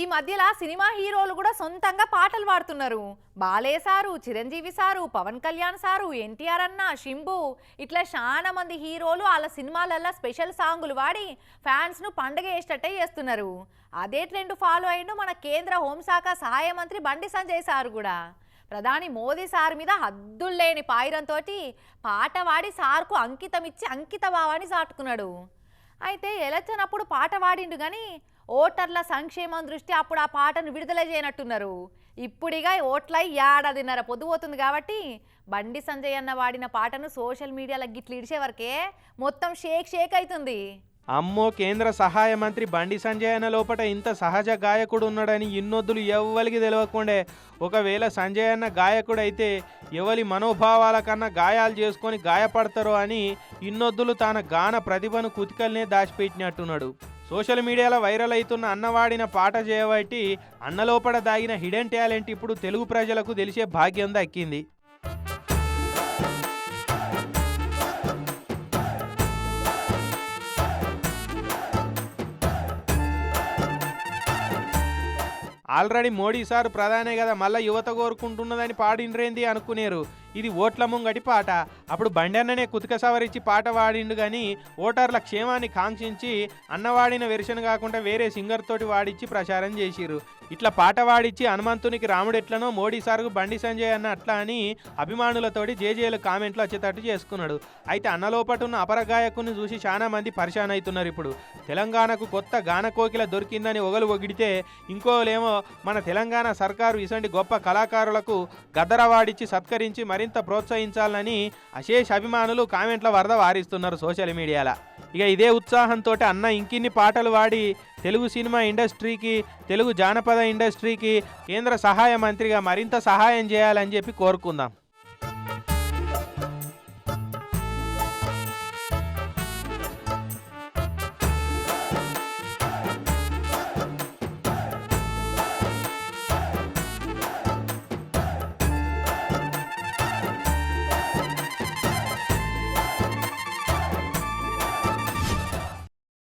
ఈ మధ్యలో సినిమా హీరోలు కూడా సొంతంగా పాటలు పాడుతున్నారు. Balayya sir, Chiranjeevi sir, Pawan Kalyan sir, NTR అన్న, శింబు ఇట్లా చాలా మంది హీరోలు వాళ్ళ సినిమాలల్లో స్పెషల్ సాంగులు వాడి ఫ్యాన్స్ను పండగ చేసేటట్టే చేస్తున్నారు. అదే ట్రెండ్ ఫాలో అయ్యిండు మన కేంద్ర హోంశాఖ సహాయ మంత్రి బండి సంజయ్ సారు కూడా. ప్రధాని మోదీ సార్ మీద హద్దుల్లేని పాయిరంతో పాట వాడి సార్కు అంకితం ఇచ్చి అంకిత భావాన్ని చాటుకున్నాడు. అయితే ఎలక్షన్ అప్పుడు పాట పాడిండు కానీ ఓటర్ల సంక్షేమం దృష్టి అప్పుడు ఆ పాటను విడుదల చేయనట్టున్నారు. ఇప్పుడిగా ఓట్లై ఏడాదిన్నర పొద్దుపోతుంది కాబట్టి బండి సంజయ్ అన్న వాడిన పాటను సోషల్ మీడియాలో గిట్లు ఇడిచే వరకే మొత్తం షేక్ అవుతుంది. అమ్మో, కేంద్ర సహాయ మంత్రి బండి సంజయ్ అన్న లోపట ఇంత సహజ గాయకుడు ఉన్నాడని ఇన్నొద్దులు ఎవ్వరికి తెలియకుండే. ఒకవేళ సంజయ్ అన్న గాయకుడు అయితే ఎవరి మనోభావాల కన్నా గాయాలు చేసుకొని గాయపడతారో అని ఇన్నొద్దులు తన గాన ప్రతిభను కుతికల్నే దాచిపెట్టినట్టున్నాడు. సోషల్ మీడియాలో వైరల్ అవుతున్న అన్నవాడిన పాట చేయబట్టి అన్న లోపల దాగిన హిడెన్ టాలెంట్ ఇప్పుడు తెలుగు ప్రజలకు తెలిసే భాగ్యం దక్కింది. ఆల్రెడీ మోడీ సార్ ప్రధానే కదా, మళ్ళీ యువత కోరుకుంటున్నదని పాడిండ్రేంది అనుకునేరు. ఇది ఓట్ల ముంగటి పాట. అప్పుడు బండన్ననే కుతిక సవరించి పాట వాడిండు కానీ ఓటర్ల క్షేమాన్ని కాంక్షించి అన్నవాడిన వెర్షన్ కాకుండా వేరే సింగర్ తోటి వాడిచ్చి ప్రచారం చేసిరు. ఇట్లా పాట వాడిచ్చి హనుమంతునికి రాముడు ఎట్లనో మోడీ సార్కు బండి సంజయ్ అన్న అట్లా అని అభిమానులతోటి జేజేలు కామెంట్లు వచ్చేటట్టు చేసుకున్నాడు. అయితే అన్నలోపట ఉన్న అపర గాయకుని చూసి చాలా మంది పరిశాన్ అవుతున్నారు. ఇప్పుడు తెలంగాణకు కొత్త గానకోకిల దొరికిందని ఒగలు ఒగిడితే ఇంకోలేమో మన తెలంగాణ సర్కారు ఇసంటి గొప్ప కళాకారులకు గద్దర వాడిచ్చి సత్కరించి మరింత ప్రోత్సహించాలని అశేష అభిమానులు కామెంట్ల వరద వారిస్తున్నారు సోషల్ మీడియాలో. ఇక ఇదే ఉత్సాహంతో అన్న ఇంకిన్ని పాటలు వాడి తెలుగు సినిమా ఇండస్ట్రీకి, తెలుగు జానపద ఇండస్ట్రీకి కేంద్ర సహాయ మంత్రిగా మరింత సహాయం చేయాలని చెప్పి కోరుకుందాం.